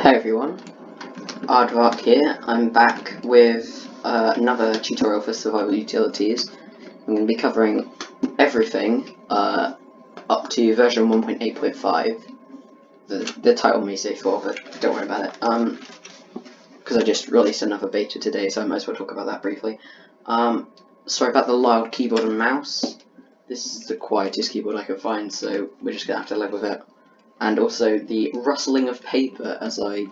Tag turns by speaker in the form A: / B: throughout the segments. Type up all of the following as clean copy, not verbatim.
A: Hey everyone, Aardvark here. I'm back with another tutorial for survival utilities. I'm going to be covering everything up to version 1.8.5. The title may say 4, but don't worry about it. Because I just released another beta today, so I might as well talk about that briefly. Sorry about the loud keyboard and mouse. This is the quietest keyboard I can find, so we're just going to have to live with it. And also the rustling of paper as I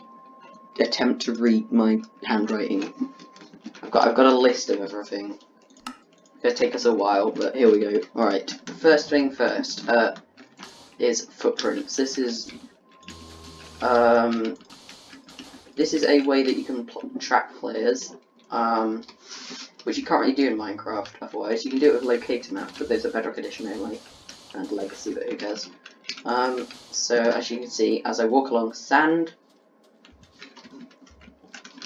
A: attempt to read my handwriting. I've got a list of everything. It's gonna take us a while, but here we go. Alright, first thing first, is footprints. This is a way that you can track players, which you can't really do in Minecraft otherwise. You can do it with locator maps, but those are Bedrock Edition only, and Legacy, but who cares. So as you can see, as I walk along sand,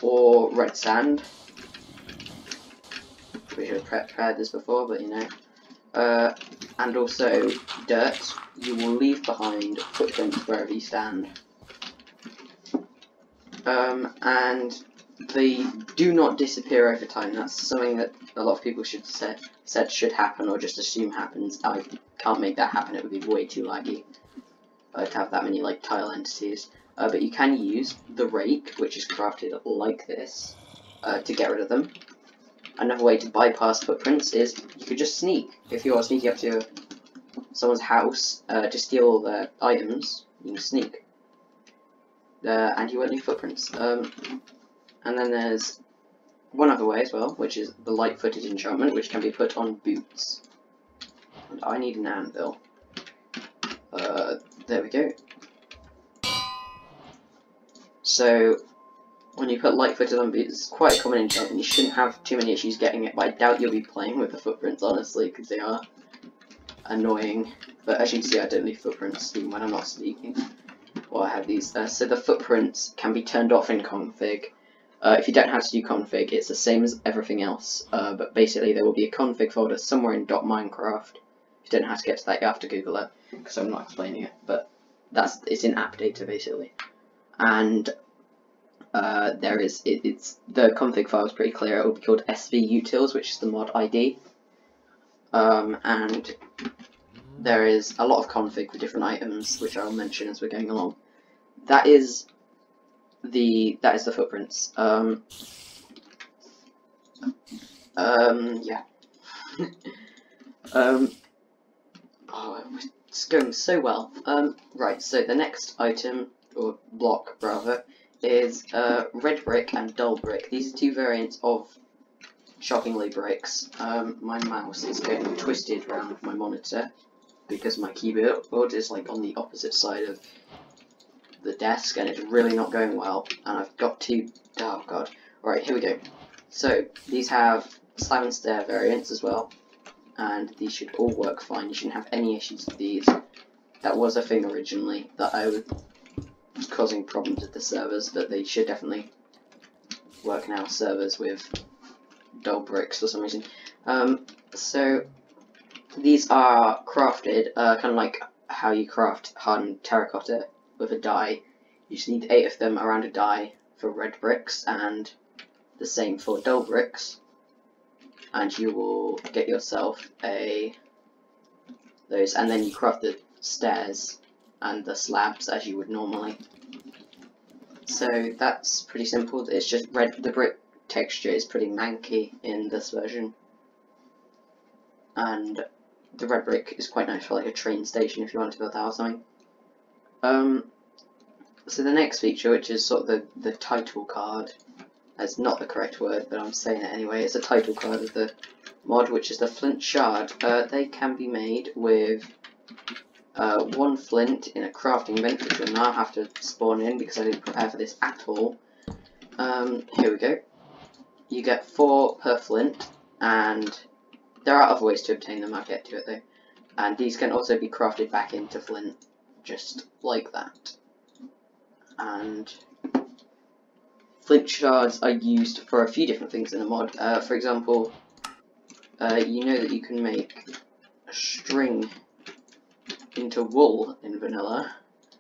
A: or red sand, we should have prepared this before, but you know, and also dirt, you will leave behind footprints wherever you stand. And they do not disappear over time. That's something that a lot of people said should happen, or just assume happens. I can't make that happen, it would be way too laggy to have that many like tile entities. But you can use the rake, which is crafted like this, to get rid of them. Another way to bypass footprints is you could just sneak. If you're sneaking up to someone's house to steal their items, you can sneak. And you won't leave footprints. And then there's one other way as well, which is the light-footed enchantment, which can be put on boots. And I need an anvil. There we go. So, when you put light-footed on boots, it's quite a common enchantment. You shouldn't have too many issues getting it, but I doubt you'll be playing with the footprints, honestly, because they are annoying. But as you can see, I don't leave footprints even when I'm not sneaking. Well, I have these. So the footprints can be turned off in config. If you don't have to do config, it's the same as everything else. But basically, there will be a config folder somewhere in .minecraft. If you don't know how to get to that, you have to Google it, because I'm not explaining it. But it's in app data basically. And it's the config file is pretty clear. It will be called svutils, which is the mod ID. And there is a lot of config for different items, which I'll mention as we're going along. That is the footprints. Yeah. Oh, it's going so well. Right. So the next item, or block rather, is red brick and dull brick. These are two variants of shockingly bricks. My mouse is getting twisted around my monitor because my keyboard is like on the opposite side of the desk and it's really not going well, and I've got to, oh god. Alright, here we go. So these have slab and stair variants as well, and these should all work fine. You shouldn't have any issues with these. That was a thing originally that I was causing problems with the servers, but they should definitely work now. Servers with dull bricks for some reason. So these are crafted kind of like how you craft hardened terracotta with a die. You just need 8 of them around a die for red bricks, and the same for dull bricks. And you will get yourself those, and then you craft the stairs and the slabs as you would normally. So that's pretty simple. It's just the brick texture is pretty manky in this version, and the red brick is quite nice for like a train station if you want to build that or something. So the next feature, which is sort of the title card, that's not the correct word, but I'm saying it anyway, it's a title card of the mod, which is the flint shard. They can be made with 1 flint in a crafting bench, which will now have to spawn in because I didn't prepare for this at all. Here we go. You get 4 per flint, and there are other ways to obtain them, I'll get to it though. And these can also be crafted back into flint, just like that. And flint shards are used for a few different things in the mod. For example, you know that you can make string into wool in vanilla.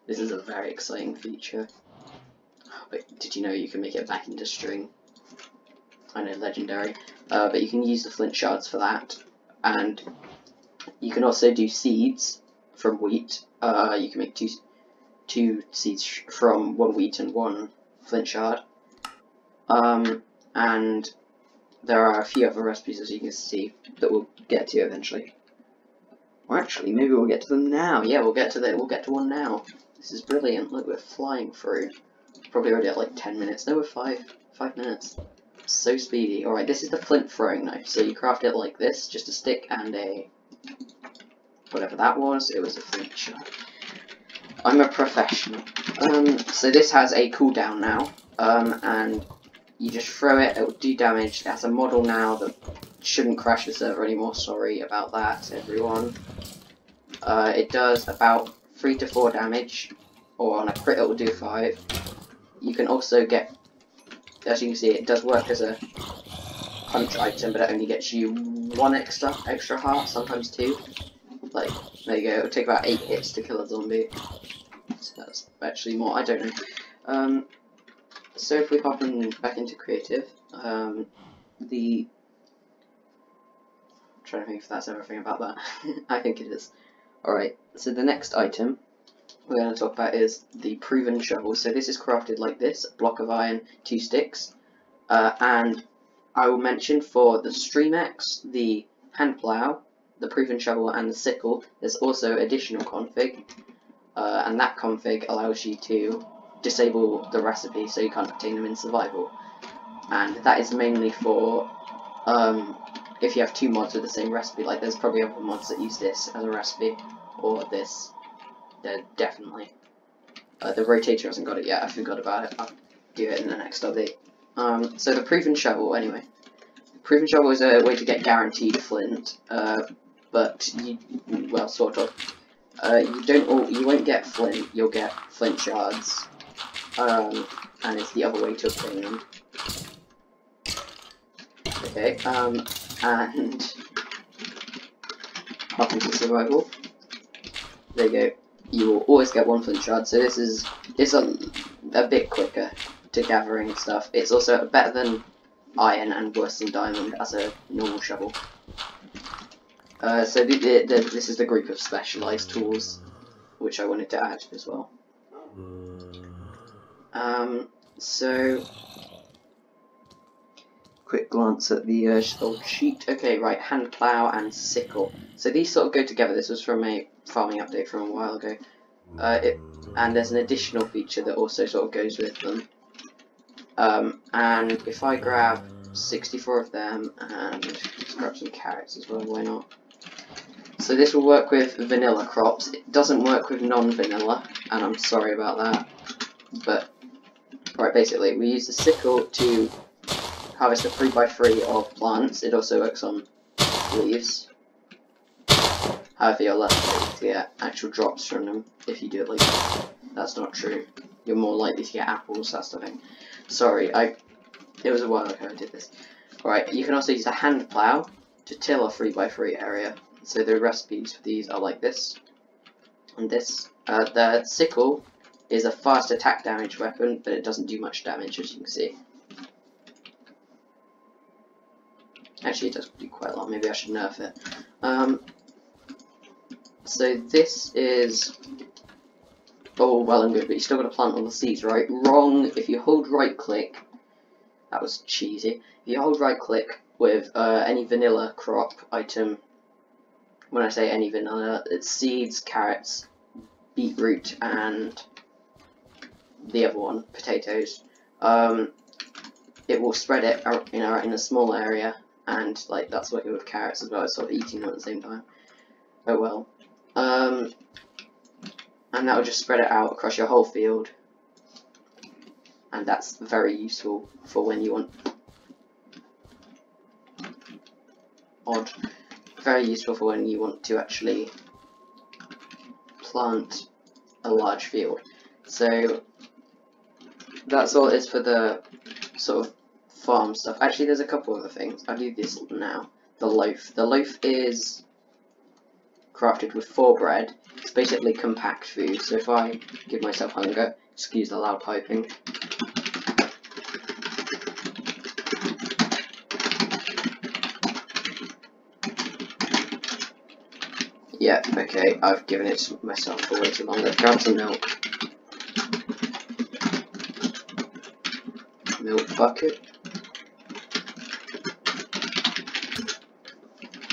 A: This is a very exciting feature. but did you know you can make it back into string? I know, legendary. But you can use the flint shards for that, and you can also do seeds from wheat. You can make two seeds from 1 wheat and 1 flint shard. And there are a few other recipes, as you can see, that we'll get to eventually. Or actually, maybe we'll get to them now. Yeah, we'll get to one now. This is brilliant. Look, we're flying through. Probably already at like 10 minutes. No, we're 5 minutes. So speedy. Alright, this is the flint throwing knife. So you craft it like this, just a stick and a... whatever that was. It was a flint shard. I'm a professional. So this has a cooldown now. And you just throw it, it will do damage. It has a model now that shouldn't crash the server anymore. Sorry about that, everyone. It does about 3 to 4 damage, or on a crit it will do 5. You can also get, as you can see, it does work as a punch item, but it only gets you 1 extra heart, sometimes 2. Like, there you go, it'll take about 8 hits to kill a zombie. So that's actually more, I don't know. So if we hop back into creative, I'm trying to think if that's everything about that. I think it is. Alright, so the next item we're going to talk about is the proven shovel. So this is crafted like this, a block of iron, 2 sticks, and I will mention for the Streamex, the hand plough, the proven shovel and the sickle, there's also additional config, and that config allows you to disable the recipe so you can't obtain them in survival, and that is mainly for if you have 2 mods with the same recipe. Like, there's probably other mods that use this as a recipe, or this. They're definitely. The Rotator hasn't got it yet, I forgot about it. I'll do it in the next update. So the proven shovel, anyway. The proven shovel is a way to get guaranteed flint, but you, well, sort of. You won't get flint, you'll get flint shards. And it's the other way to obtain them. Okay, and hop into survival. There you go. You will always get 1 flint shard, so it's a bit quicker to gathering stuff. It's also better than iron and worse than diamond as a normal shovel. So this is the group of specialised tools which I wanted to add as well. So quick glance at the old sheet. Okay, right, hand plough and sickle. So these sort of go together. This was from a farming update from a while ago. And there's an additional feature that also sort of goes with them. And if I grab 64 of them and let's grab some carrots as well, why not? So this will work with vanilla crops. It doesn't work with non-vanilla, and I'm sorry about that. But right, basically we use the sickle to harvest a 3x3 of plants. It also works on leaves. However, you're less likely to get actual drops from them if you do it like that. That's not true. You're more likely to get apples, that's the thing. Sorry, it was a while ago I did this. Alright, you can also use a hand plough to till a 3x3 area. So the recipes for these are like this and this. The sickle is a fast attack damage weapon, but it doesn't do much damage, as you can see. Actually, it does do quite a lot. Maybe I should nerf it. So this is all well and good, but you still got to plant all the seeds, right? Wrong. If you hold right click, that was cheesy. If you hold right click with any vanilla crop item, when I say any vanilla, it's seeds, carrots, beetroot, and the other one, potatoes. It will spread it out in a small area, and like that's working with carrots as well. It's sort of eating them at the same time. Oh well. And that will just spread it out across your whole field, and that's very useful for when you want very useful for when you want to actually plant a large field. So that's all it is for the sort of farm stuff. Actually, there's a couple other things. I'll do this now. The loaf. The loaf is crafted with 4 bread. It's basically compact food. So if I give myself hunger, excuse the loud piping. Yeah, okay, I've given it to myself for way too long. Let's grab some milk. Milk bucket.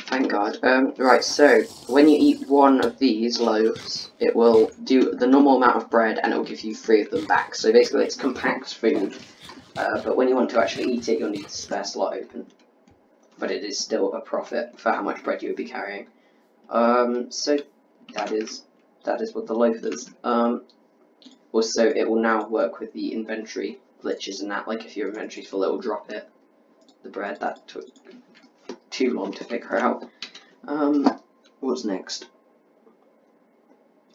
A: Thank God. Right, so when you eat one of these loaves, it will do the normal amount of bread and it will give you 3 of them back. So basically it's compact food, but when you want to actually eat it, you'll need the spare slot open. But it is still a profit for how much bread you would be carrying. So that is what the loaf is. Also, it will now work with the inventory glitches and that. Like if your inventory's full, it will drop it. The bread that took too long to figure out. What's next?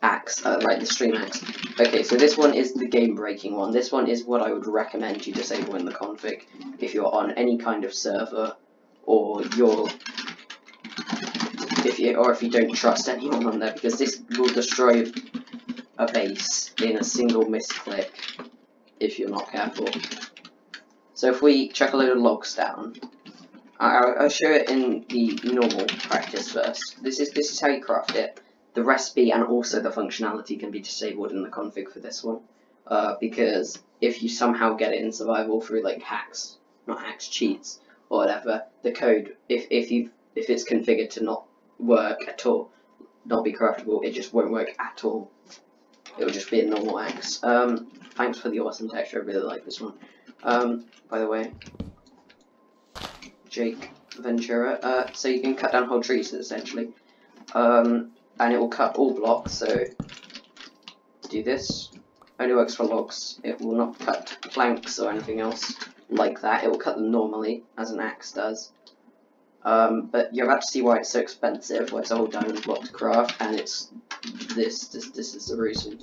A: Axe. Right, the stream axe. Okay, so this one is the game-breaking one. This one is what I would recommend you disable in the config if you're on any kind of server, or if you don't trust anyone on there, because this will destroy a base in a single misclick if you're not careful. So if we chuck a load of logs down, I'll show it in the normal practice first. This is how you craft it. The recipe and also the functionality can be disabled in the config for this one, because if you somehow get it in survival through like hacks, not hacks, cheats or whatever, the code, if it's configured to not work at all, not be craftable, it just won't work at all. It will just be a normal axe. Thanks for the awesome texture. I really like this one. By the way, Jake Ventura. So you can cut down whole trees essentially, and it will cut all blocks. So do this. Only works for logs. It will not cut planks or anything else like that. It will cut them normally as an axe does. But you're about to see why it's so expensive. Why it's a whole diamond block to craft, and it's this is the reason.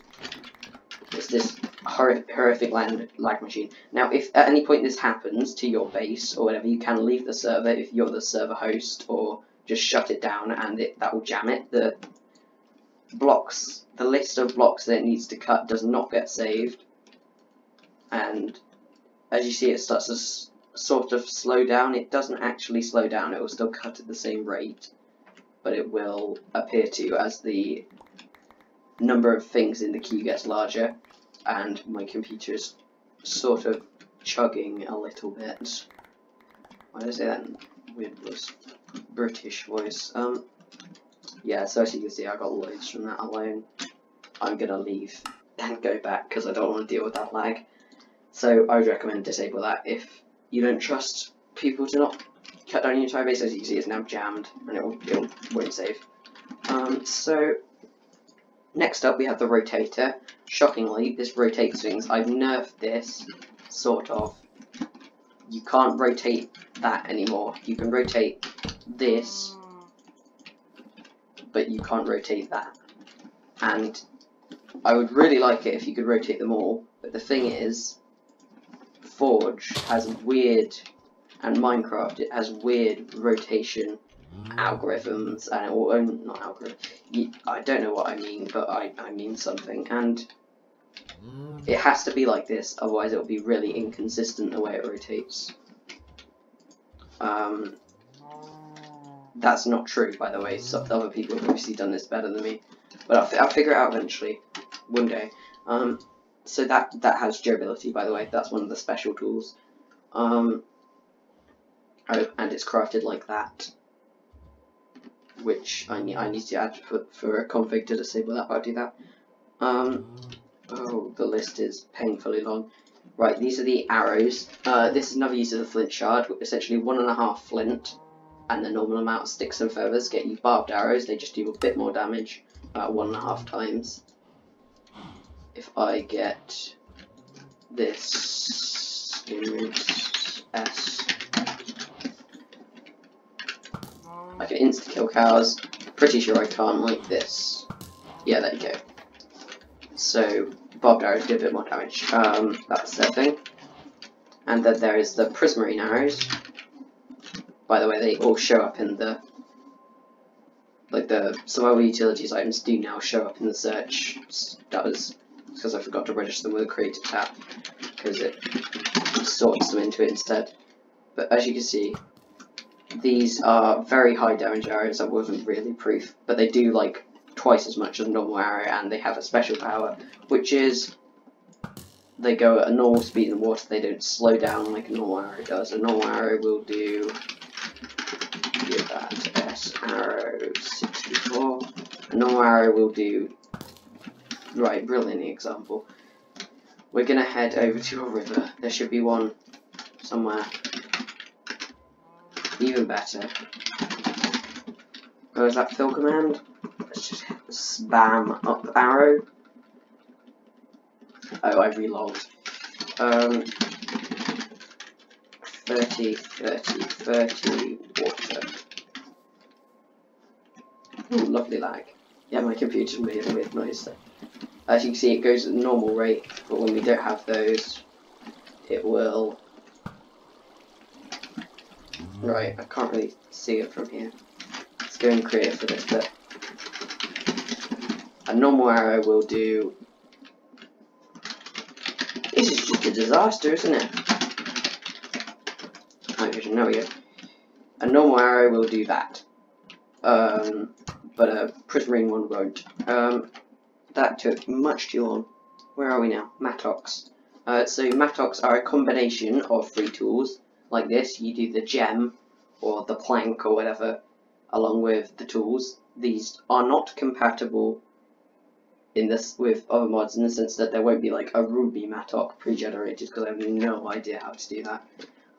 A: It's this horrific lag machine. Now, if at any point this happens to your base or whatever, you can leave the server if you're the server host, or just shut it down, and that will jam it. The list of blocks that it needs to cut does not get saved, and as you see, it starts to sort of slow down. It doesn't actually slow down. It will still cut at the same rate, but it will appear to as the number of things in the queue gets larger, and my computer is sort of chugging a little bit. Why did I say that in weird voice? British voice. Yeah, so as you can see, I got loads from that alone. I'm gonna leave and go back because I don't want to deal with that lag. So I would recommend disable that if you don't trust people to not cut down your entire base. As you can see, it's now jammed and it won't save. So next up we have the rotator. Shockingly, this rotates things. I've nerfed this, sort of. You can't rotate that anymore. You can rotate this, but you can't rotate that. And I would really like it if you could rotate them all, but the thing is, Forge has weird, and Minecraft, it has weird rotation algorithms, and not algorithms, I don't know what I mean, but I mean something, and it has to be like this, otherwise it will be really inconsistent the way it rotates. That's not true, by the way. Some other people have obviously done this better than me, but I'll figure it out eventually, one day. So that has durability, by the way. That's one of the special tools. Oh, and it's crafted like that, which I need to add for a config to disable that, but I'll do that. Oh, the list is painfully long. Right, these are the arrows. This is another use of the flint shard. Essentially 1.5 flint, and the normal amount of sticks and feathers get you barbed arrows. They just do a bit more damage, about 1.5 times. If I get this S, I can insta-kill cows. Pretty sure I can't like this. Yeah, there you go. So, barbed arrows do a bit more damage. That's their thing. And then there is the prismarine arrows. By the way, they all show up in the... Like, the survival utilities items do now show up in the search. Because I forgot to register them with a creative tab, because it sorts them into it instead. But as you can see, these are very high damage arrows. That wasn't really proof, but they do like twice as much as a normal arrow, and they have a special power, which is they go at a normal speed in the water. They don't slow down like a normal arrow does. A normal arrow will do, give that S arrow 64. A normal arrow will do, right, brilliant example. We're gonna head over to a river. There should be one somewhere. Even better. Oh, is that fill command? Let's just spam up arrow. Oh, I relogged. 30, 30, 30, water. Ooh, lovely lag. Yeah, my computer made a weird noise there. As you can see, it goes at a normal rate, but when we don't have those, it will... Right, I can't really see it from here. Let's go and create it for this bit. A normal arrow will do... This is just a disaster, isn't it? Night vision, there we go. A normal arrow will do that. But a prismarine one won't. That took much too long. Where are we now? Mattox. So Mattox are a combination of free tools. Like this, you do the gem, or the plank, or whatever, along with the tools. These are not compatible in this with other mods, in the sense that there won't be like a ruby Mattox pre-generated, because I have no idea how to do that.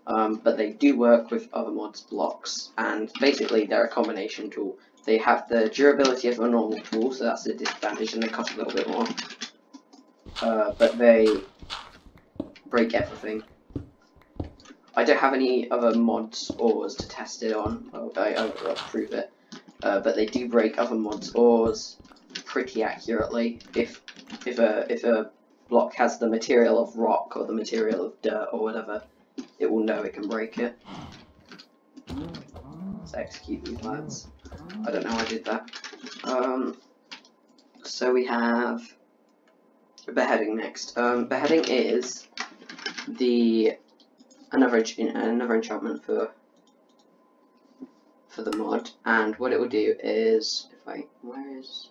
A: But they do work with other mods' blocks, and basically they're a combination tool. They have the durability of a normal tool, so that's a disadvantage, and they cost a little bit more. But they break everything. I don't have any other mods ores to test it on. I'll prove it. But they do break other mods ores pretty accurately. If a block has the material of rock or the material of dirt or whatever, it will know it can break it. Let's execute these lads. I don't know how I did that. So we have Beheading next. Beheading is another enchantment for the mod, and what it will do is, where is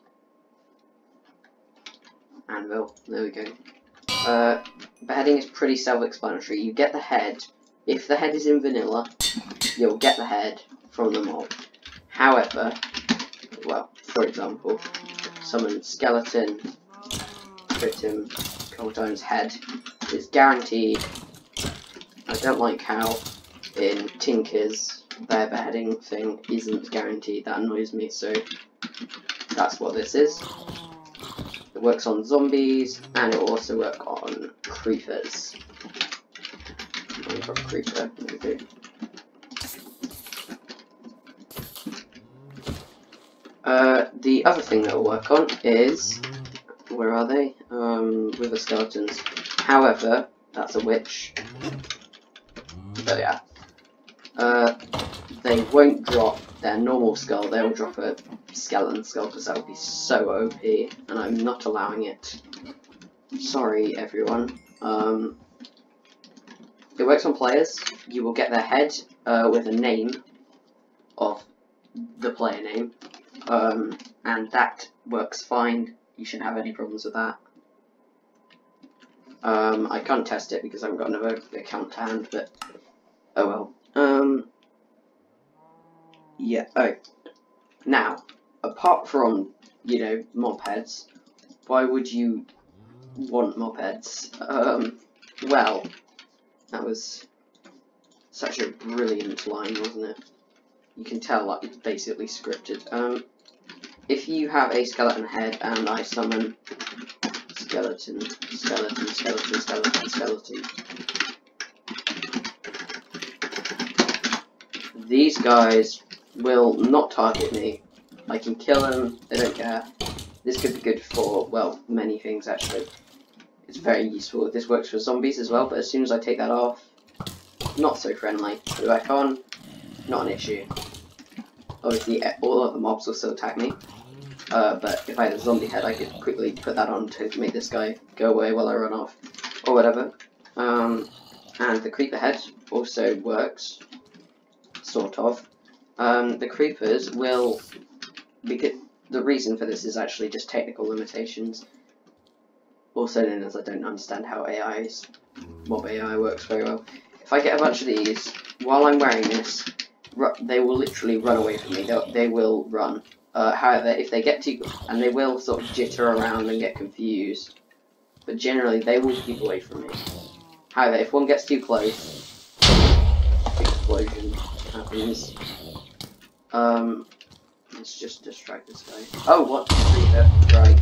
A: anvil? There we go. Beheading is pretty self-explanatory. You get the head. If the head is in vanilla, you'll get the head from the mob. However, well, for example, summon skeleton, hit him a couple times, head is guaranteed. I don't like how in Tinker's their beheading thing isn't guaranteed. That annoys me, so that's what this is. It works on zombies, and it will also work on creepers. I've got a creeper. Okay. The other thing that will work on is, where are they? With the skeletons. However, that's a witch. So yeah. They won't drop their normal skull, they'll drop a skeleton skull, because that would be so OP, and I'm not allowing it. Sorry, everyone. It works on players. You will get their head with a name of the player name, and that works fine. You shouldn't have any problems with that. I can't test it because I haven't got another account to hand, but oh well. Yeah, now, apart from, you know, mob heads, why would you want mob heads? Well, that was such a brilliant line, wasn't it? You can tell, like, it's basically scripted. If you have a skeleton head and I summon skeleton, skeleton, skeleton, skeleton, skeleton, these guys will not target me. I can kill them, they don't care. This could be good for, well, many things actually. It's very useful. This works for zombies as well, but as soon as I take that off, not so friendly. Put it back on, not an issue. Obviously, all of the mobs will still attack me. But if I had a zombie head, I could quickly put that on to make this guy go away while I run off, or whatever. And the creeper head also works, sort of. The creepers will, because the reason for this is actually just technical limitations, also known as I don't understand how mob AI works very well. If I get a bunch of these while I'm wearing this, they will literally run away from me. They will run. However, if they get too, and they will sort of jitter around and get confused, but generally they will keep away from me. However, if one gets too close, explosion happens. Let's just distract this guy. Oh, what? Right.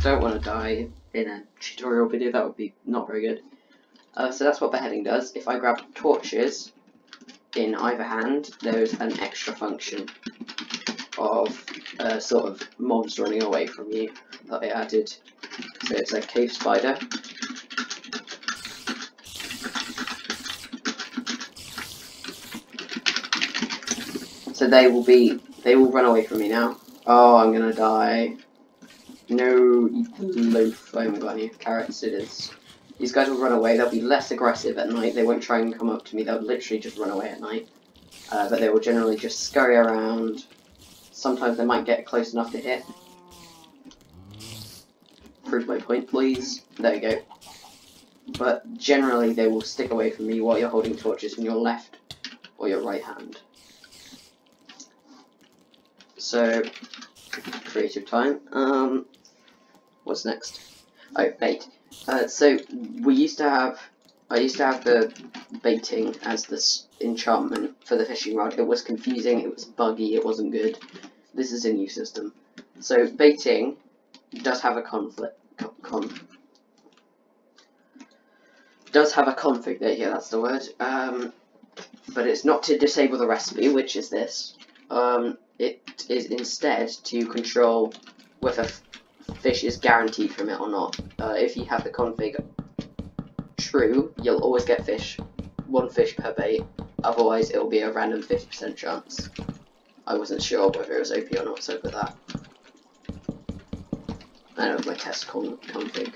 A: Don't want to die in a tutorial video, that would be not very good. So that's what beheading does. If I grab torches in either hand, there's an extra function of sort of mobs running away from you that I added. So it's a cave spider. So they will run away from me now. Oh, I'm gonna die. No, eat the loaf. I haven't got any carrots, it is. These guys will run away, they'll be less aggressive at night, they won't try and come up to me, they'll literally just run away at night. But they will generally just scurry around. Sometimes they might get close enough to hit. Prove my point, please. There we go. But generally they will stick away from me while you're holding torches in your left or your right hand. So, creative time. What's next? Oh, bait. So I used to have the baiting as this enchantment for the fishing rod. It was confusing, it was buggy, it wasn't good. This is a new system. So baiting does have a config there, yeah, that's the word. But it's not to disable the recipe, which is this. It is instead to control whether fish is guaranteed from it or not. If you have the config true, you'll always get one fish per bait, otherwise it will be a random 50% chance. I wasn't sure whether it was OP or not, so I put that. And it was my test config.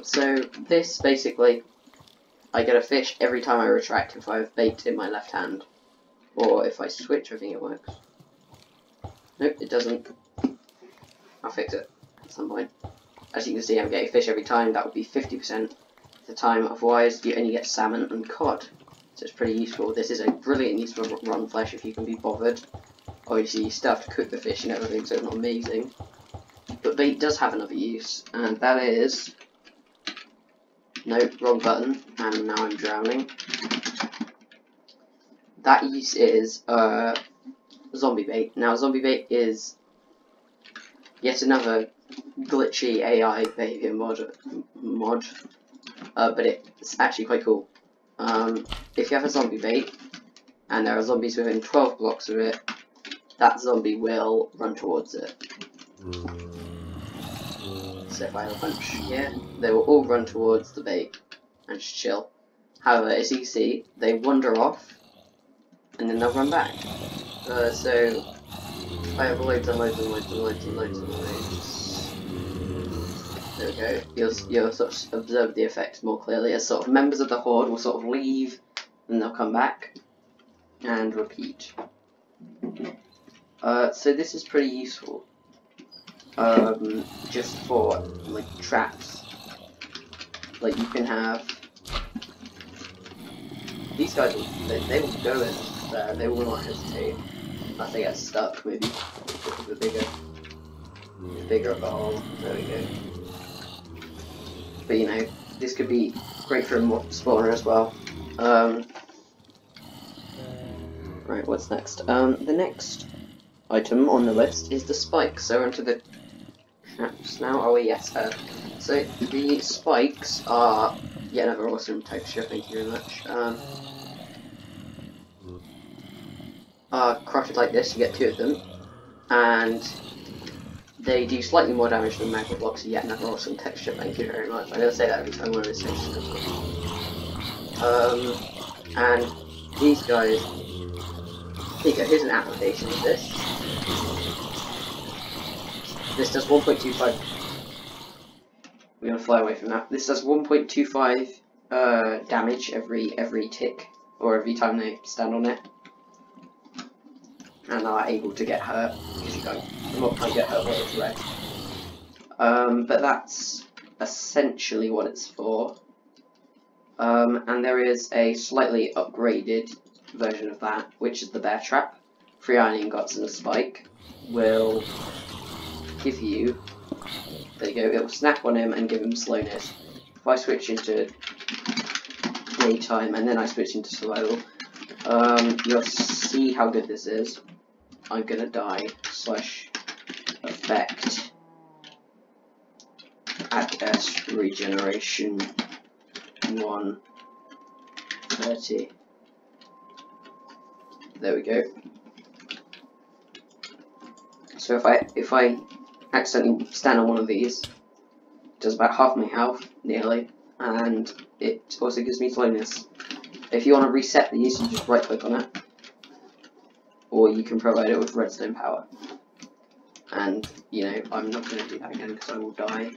A: So this basically, I get a fish every time I retract if I have bait in my left hand. Or if I switch, I think it works. Nope, it doesn't. I'll fix it at some point. As you can see, I'm getting fish every time. That would be 50% of the time. Otherwise, you only get salmon and cod. So it's pretty useful. This is a brilliant use for rotten flesh if you can be bothered. Obviously, you still have to cook the fish and everything, so it's not amazing. But bait does have another use, and that is... Nope, wrong button, and now I'm drowning. That use is zombie bait. Now, zombie bait is yet another glitchy AI behavior mod, but it's actually quite cool. If you have a zombie bait, and there are zombies within 12 blocks of it, that zombie will run towards it. So if I have a bunch here, they will all run towards the bait and just chill. However, as you can see, they wander off, and then they'll run back. So I have loads and loads and loads and loads and loads and loads. There we go. You'll sort of observe the effect more clearly as sort of members of the horde will sort of leave, and they'll come back, and repeat. So this is pretty useful. Just for like traps. Like you can have these guys they will go in there, they will not hesitate. Unless they get stuck, maybe. The bigger of a hole. There we go. But you know, this could be great for a spawner as well. Right, what's next? The next item on the list is the spikes. So onto the traps now. Oh yes. So the spikes are yet another awesome texture. Thank you very much. Are crafted like this. You get 2 of them, and they do slightly more damage than magma blocks. Yet another awesome texture. Thank you very much. I'm gonna say that every time one of these textures comes up. And these guys. Here you go. Here's an application of this. This does 1.25. We're gonna fly away from that. This does 1.25 damage every tick, or every time they stand on it. and are able to get hurt, because you can't get hurt while it's red. But that's essentially what it's for. And there is a slightly upgraded version of that, which is the bear trap. 3 iron ingots and a spike will give you, there you go, it will snap on him and give him slowness. If I switch into daytime and then I switch into survival, you'll see how good this is. I'm gonna die / effect ACS regeneration 130. There we go. So if I accidentally stand on one of these, it does about half my health, nearly, and it also gives me slowness. If you want to reset these, you just right click on it, or you can provide it with redstone power. And, you know, I'm not going to do that again because I will die.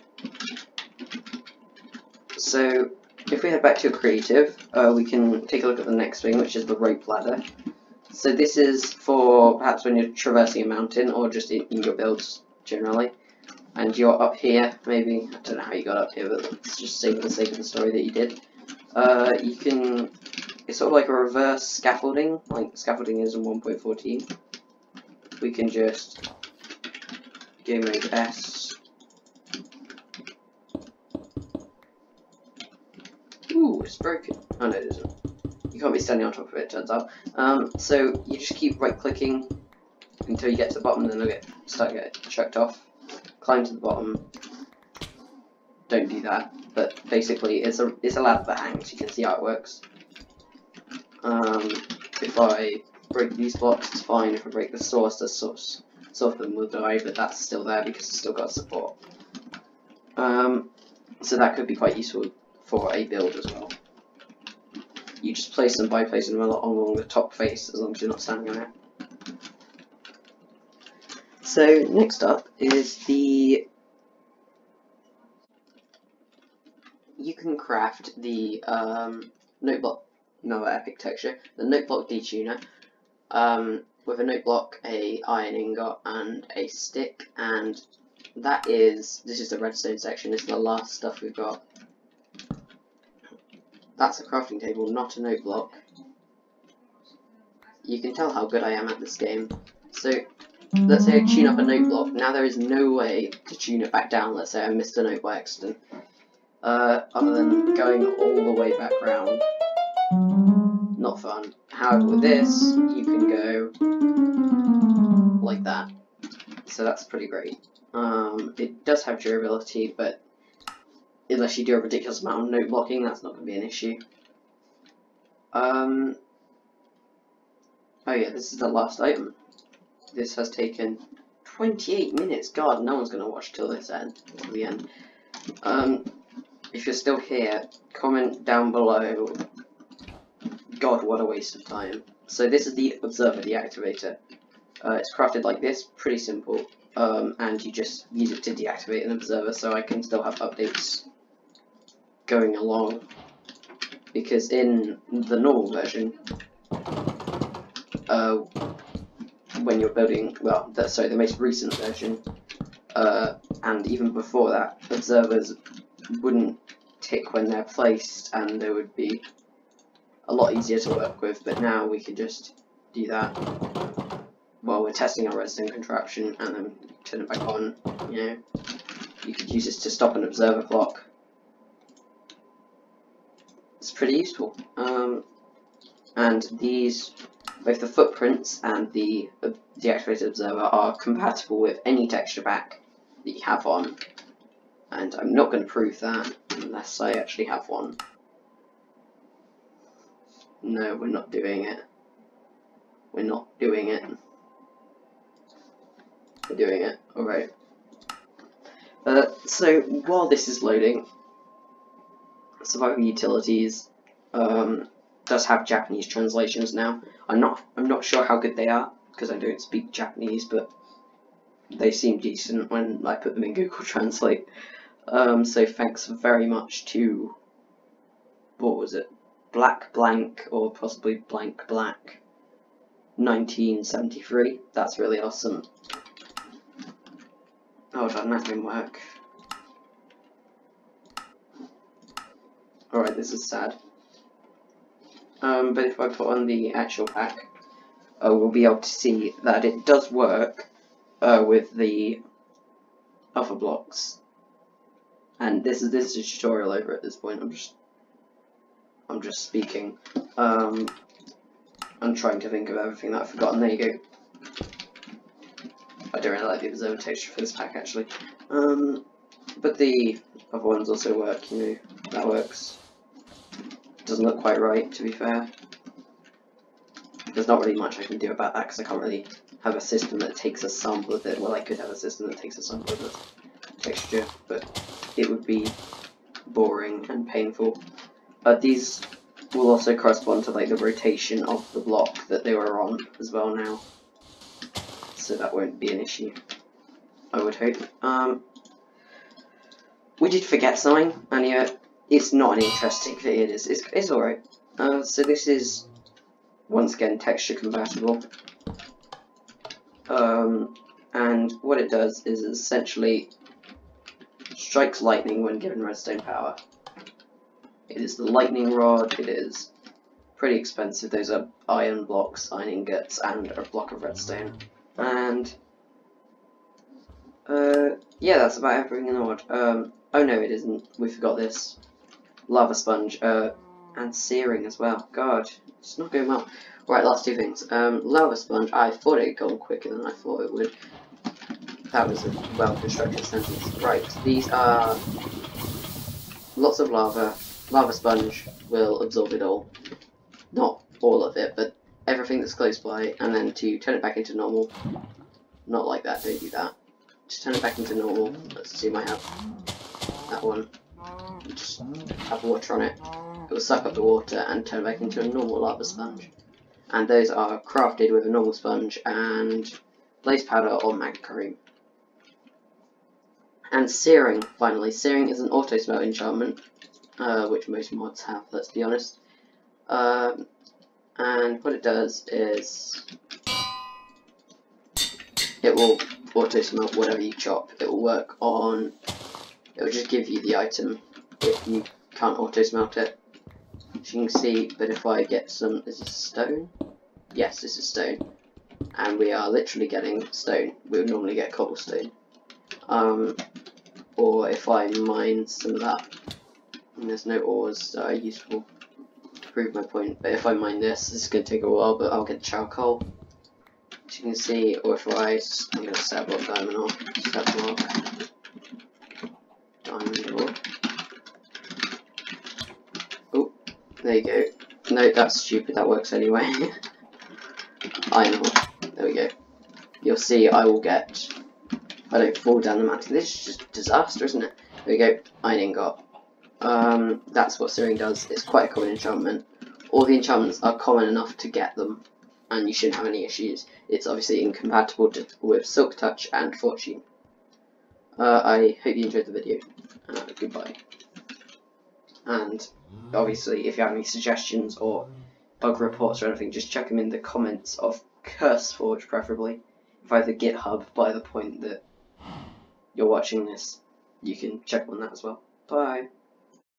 A: So, if we head back to creative, we can take a look at the next thing, which is the rope ladder. So this is for perhaps when you're traversing a mountain, or just in your builds generally. And you're up here, maybe, I don't know how you got up here, but let's just say for the sake of the story that you did. You can, it's sort of like a reverse scaffolding, like scaffolding is in 1.14. We can just game mode S. Ooh, it's broken. Oh no, it isn't. You can't be standing on top of it, turns out. So you just keep right clicking until you get to the bottom, and then it'll start getting chucked off. Climb to the bottom. Don't do that, but basically it's a ladder that hangs. You can see how it works. If I break these blocks, it's fine. If I break the source, the source of them will die, but that's still there because it's still got support. So that could be quite useful for a build as well. You just place them by placing them along the top face, as long as you're not standing on it. So next up is the, you can craft the note block, no epic texture, the note block detuner, with a note block, a iron ingot, and a stick, and that is, this is the redstone section, this is the last stuff we've got. That's a crafting table, not a note block. You can tell how good I am at this game. So, let's say I tune up a note block. Now there is no way to tune it back down. Let's say I missed a note by accident. Other than going all the way back round. Not fun. However, with this, you can go like that. So that's pretty great. It does have durability, but unless you do a ridiculous amount of note blocking, that's not going to be an issue. Oh yeah, this is the last item. This has taken 28 minutes. God, no one's going to watch till this end, till the end. If you're still here, comment down below. God, what a waste of time. So this is the observer, the activator. It's crafted like this, pretty simple. And you just use it to deactivate an observer, so I can still have updates going along, because in the normal version, when you're building, well, sorry, the most recent version, and even before that, observers wouldn't tick when they're placed, and they would be a lot easier to work with, but now we can just do that while we're testing our redstone contraption, and then turn it back on. You know, you could use this to stop an observer clock. It's pretty useful. And these, both the footprints and the deactivated observer, are compatible with any texture pack that you have on. And I'm not going to prove that unless I actually have one. No, we're not doing it. We're not doing it. We're doing it. Alright. So while this is loading, Survival Utilities does have Japanese translations now. I'm not sure how good they are because I don't speak Japanese, but they seem decent when I put them in Google Translate. So thanks very much to, what was it, Black Blank, or possibly Blank Black, 1973. That's really awesome. Hold on, that didn't work. Alright, this is sad. But if I put on the actual pack, we'll be able to see that it does work with the other blocks. And this is a tutorial over at this point. I'm just speaking. I'm trying to think of everything that I've forgotten. There you go. I don't really like the observer texture for this pack actually. But the other ones also work, you know, that works. Doesn't look quite right, to be fair. There's not really much I can do about that because I can't really have a system that takes a sample of it. Well, I could have a system that takes a sample of the texture, but it would be boring and painful. These will also correspond to like the rotation of the block that they were on as well now, so that won't be an issue, I would hope. We did forget something, and it's not an interesting thing. It's alright. So this is once again texture compatible, and what it does is it essentially strikes lightning when given redstone power. It is the lightning rod. It is pretty expensive. Those are iron blocks, iron ingots, and a block of redstone. And yeah, that's about everything in the mod. Oh no, it isn't. We forgot this. Lava sponge, and searing as well. God, it's not going well. Right, last two things. Lava sponge, I thought it had gone quicker than I thought it would. That was a well-constructed sentence. Right, these are lots of lava. Lava sponge will absorb it all. Not all of it, but everything that's close by, and then to turn it back into normal. Not like that, don't do that. Just turn it back into normal. Let's see, might have that one. Just have water on it. It will suck up the water and turn back into a normal lava sponge. And those are crafted with a normal sponge and blaze powder or magma cream. And searing, finally. Searing is an auto smelt enchantment, which most mods have, let's be honest. And what it does is it will auto smelt whatever you chop. It will work on. It will just give you the item if you can't auto smelt it. As you can see, but if I get some, is this stone? Yes, this is stone. And we are literally getting stone. We would normally get cobblestone. Or if I mine some of that, and there's no ores that are useful to prove my point, but if I mine this is going to take a while, but I'll get charcoal. As you can see, or if I'm going to set a block diamond ore, set block, diamond ore. Oh, there you go. No, that's stupid, that works anyway. Iron ore, there we go. You'll see I will get, if I don't fall down the mountain, this is just disaster, isn't it? There we go, iron ingot. That's what searing does. It's quite a common enchantment. All the enchantments are common enough to get them, and you shouldn't have any issues. It's obviously incompatible with Silk Touch and Fortune. I hope you enjoyed the video. Goodbye. And obviously, if you have any suggestions or bug reports or anything, just check them in the comments of curseforge, preferably. If I have the GitHub by the point that you're watching this, you can check on that as well. Bye.